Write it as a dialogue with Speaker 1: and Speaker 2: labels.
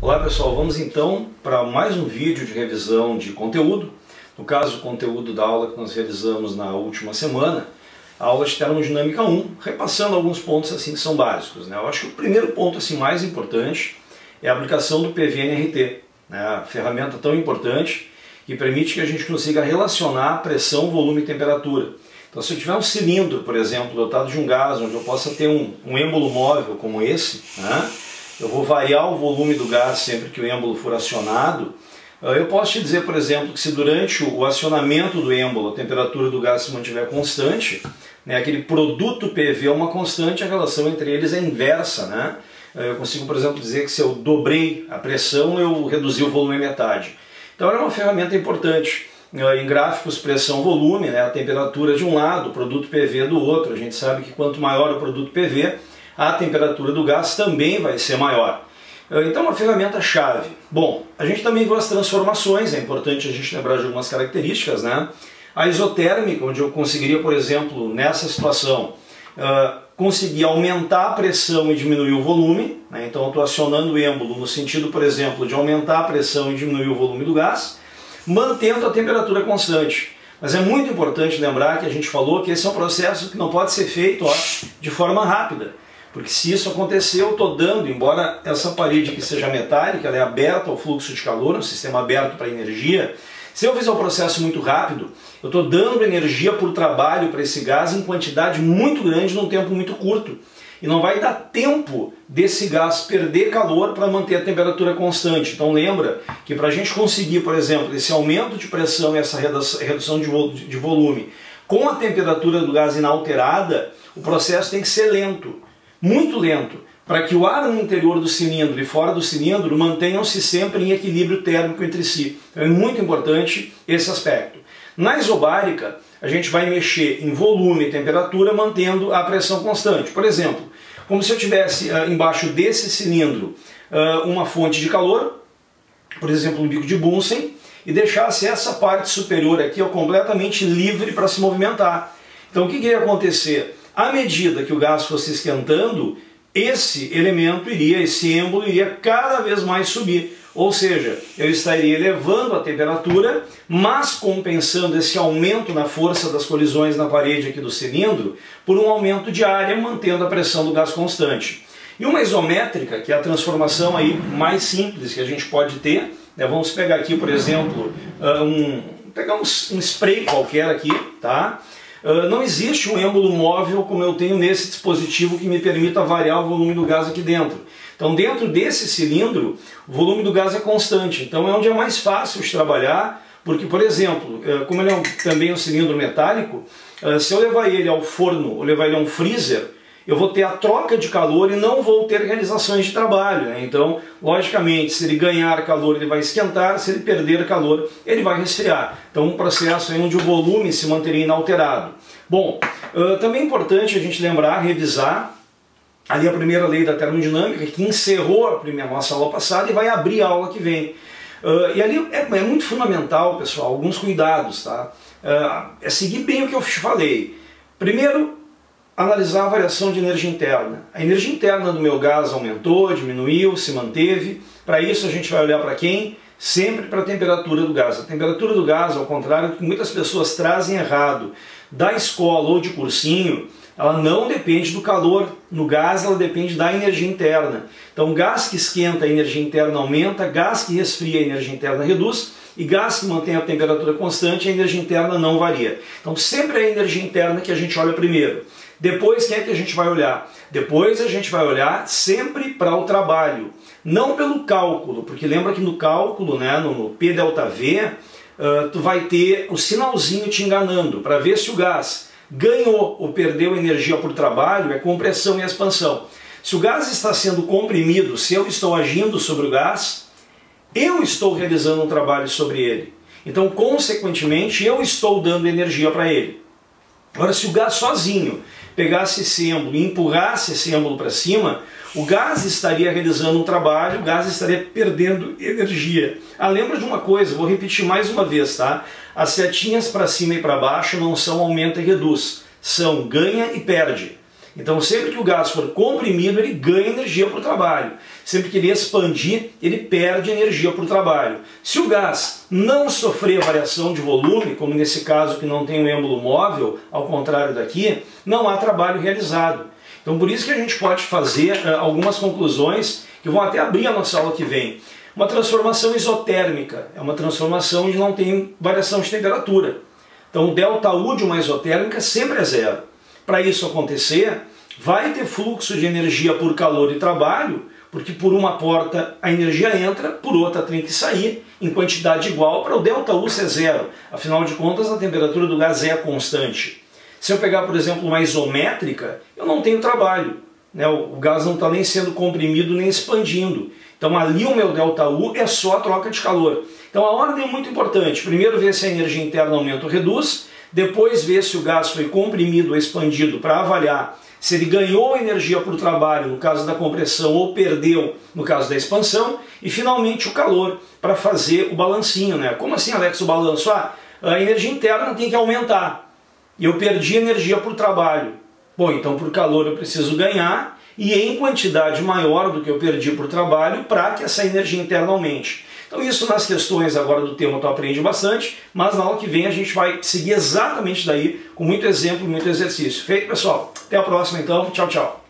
Speaker 1: Olá pessoal, vamos então para mais um vídeo de revisão de conteúdo. No caso, o conteúdo da aula que nós realizamos na última semana, a aula de termodinâmica 1, repassando alguns pontos assim que são básicos, né? Eu acho que o primeiro ponto assim mais importante é a aplicação do PV-NRT, né? A ferramenta tão importante que permite que a gente consiga relacionar pressão, volume e temperatura. Então, se eu tiver um cilindro, por exemplo, dotado de um gás, onde eu possa ter um êmbolo móvel como esse, né? Eu vou variar o volume do gás sempre que o êmbolo for acionado. Eu posso te dizer, por exemplo, que se durante o acionamento do êmbolo a temperatura do gás se mantiver constante, né, aquele produto PV é uma constante, a relação entre eles é inversa, né? Eu consigo, por exemplo, dizer que se eu dobrei a pressão, eu reduzi o volume à metade. Então é uma ferramenta importante. Em gráficos pressão-volume, né, a temperatura de um lado, o produto PV do outro. A gente sabe que quanto maior o produto PV, a temperatura do gás também vai ser maior. Então é uma ferramenta-chave. Bom, a gente também viu as transformações, é importante a gente lembrar de algumas características, né? A isotérmica, onde eu conseguiria, por exemplo, nessa situação, conseguir aumentar a pressão e diminuir o volume, né? Então eu estou acionando o êmbolo no sentido, por exemplo, de aumentar a pressão e diminuir o volume do gás, mantendo a temperatura constante. Mas é muito importante lembrar que a gente falou que esse é um processo que não pode ser feito de forma rápida. Porque se isso acontecer, eu estou dando, embora essa parede aqui seja metálica, ela é aberta ao fluxo de calor, um sistema aberto para energia. Se eu fizer um processo muito rápido, eu estou dando energia por trabalho para esse gás em quantidade muito grande num tempo muito curto. E não vai dar tempo desse gás perder calor para manter a temperatura constante. Então lembra que para a gente conseguir, por exemplo, esse aumento de pressão e essa redução de volume com a temperatura do gás inalterada, o processo tem que ser lento. Muito lento, para que o ar no interior do cilindro e fora do cilindro mantenham-se sempre em equilíbrio térmico entre si. Então é muito importante esse aspecto. Na isobárica, a gente vai mexer em volume e temperatura mantendo a pressão constante. Por exemplo, como se eu tivesse embaixo desse cilindro uma fonte de calor, por exemplo um bico de Bunsen, e deixasse essa parte superior aqui completamente livre para se movimentar. Então o que ia acontecer? À medida que o gás fosse esquentando, esse elemento esse êmbolo iria cada vez mais subir. Ou seja, eu estaria elevando a temperatura, mas compensando esse aumento na força das colisões na parede aqui do cilindro por um aumento de área, mantendo a pressão do gás constante. E uma isométrica, que é a transformação aí mais simples que a gente pode ter, né? Vamos pegar aqui, por exemplo, um spray qualquer aqui, tá? Não existe um êmbolo móvel como eu tenho nesse dispositivo que me permita variar o volume do gás aqui dentro. Então dentro desse cilindro o volume do gás é constante, então é onde é mais fácil de trabalhar, porque por exemplo, como ele é também um cilindro metálico, se eu levar ele ao forno ou levar ele a um freezer, eu vou ter a troca de calor e não vou ter realizações de trabalho, né? Então, logicamente, se ele ganhar calor, ele vai esquentar, se ele perder calor, ele vai resfriar. Então, um processo onde o volume se manteria inalterado. Bom, também é importante a gente lembrar, revisar ali a primeira lei da termodinâmica, que encerrou a nossa aula passada e vai abrir a aula que vem. E ali é muito fundamental, pessoal, alguns cuidados, tá? É seguir bem o que eu te falei. Primeiro, analisar a variação de energia interna. A energia interna do meu gás aumentou, diminuiu, se manteve. Para isso a gente vai olhar para quem? Sempre para a temperatura do gás. A temperatura do gás, ao contrário do que muitas pessoas trazem errado da escola ou de cursinho, ela não depende do calor no gás, ela depende da energia interna. Então gás que esquenta, a energia interna aumenta, gás que resfria, a energia interna reduz, e gás que mantém a temperatura constante, a energia interna não varia. Então sempre é a energia interna que a gente olha primeiro. Depois, quem é que a gente vai olhar? Depois a gente vai olhar sempre para o trabalho, não pelo cálculo, porque lembra que no cálculo, né, no P delta V, tu vai ter o sinalzinho te enganando, para ver se o gás ganhou ou perdeu energia por trabalho, é compressão e expansão. Se o gás está sendo comprimido, se eu estou agindo sobre o gás, eu estou realizando um trabalho sobre ele. Então, consequentemente, eu estou dando energia para ele. Agora, se o gás sozinho pegasse esse êmbolo e empurrasse esse êmbolo para cima, o gás estaria realizando um trabalho, o gás estaria perdendo energia. Lembra de uma coisa, vou repetir mais uma vez, tá? As setinhas para cima e para baixo não são aumenta e reduz, são ganha e perde. Então sempre que o gás for comprimido, ele ganha energia por trabalho. Sempre que ele expandir, ele perde energia por trabalho. Se o gás não sofrer variação de volume, como nesse caso que não tem um êmbolo móvel, ao contrário daqui, não há trabalho realizado. Então por isso que a gente pode fazer algumas conclusões que vão até abrir a nossa aula que vem. Uma transformação isotérmica é uma transformação onde não tem variação de temperatura. Então o ΔU de uma isotérmica sempre é zero. Para isso acontecer, vai ter fluxo de energia por calor e trabalho, porque por uma porta a energia entra, por outra tem que sair, em quantidade igual para o ΔU ser zero. Afinal de contas, a temperatura do gás é constante. Se eu pegar, por exemplo, uma isométrica, eu não tenho trabalho. O gás não está nem sendo comprimido nem expandindo. Então ali o meu ΔU é só a troca de calor. Então a ordem é muito importante. Primeiro ver se a energia interna aumenta ou reduz, depois ver se o gás foi comprimido ou expandido para avaliar se ele ganhou energia por trabalho, no caso da compressão, ou perdeu, no caso da expansão, e finalmente o calor, para fazer o balancinho. Como assim, Alex, o balanço? A energia interna tem que aumentar, e eu perdi energia por trabalho. Bom, então por calor eu preciso ganhar, e em quantidade maior do que eu perdi por trabalho, para que essa energia interna aumente. Então isso nas questões agora do tema tu aprende bastante, mas na aula que vem a gente vai seguir exatamente daí, com muito exemplo e muito exercício. Feito, pessoal? Até a próxima então. Tchau, tchau.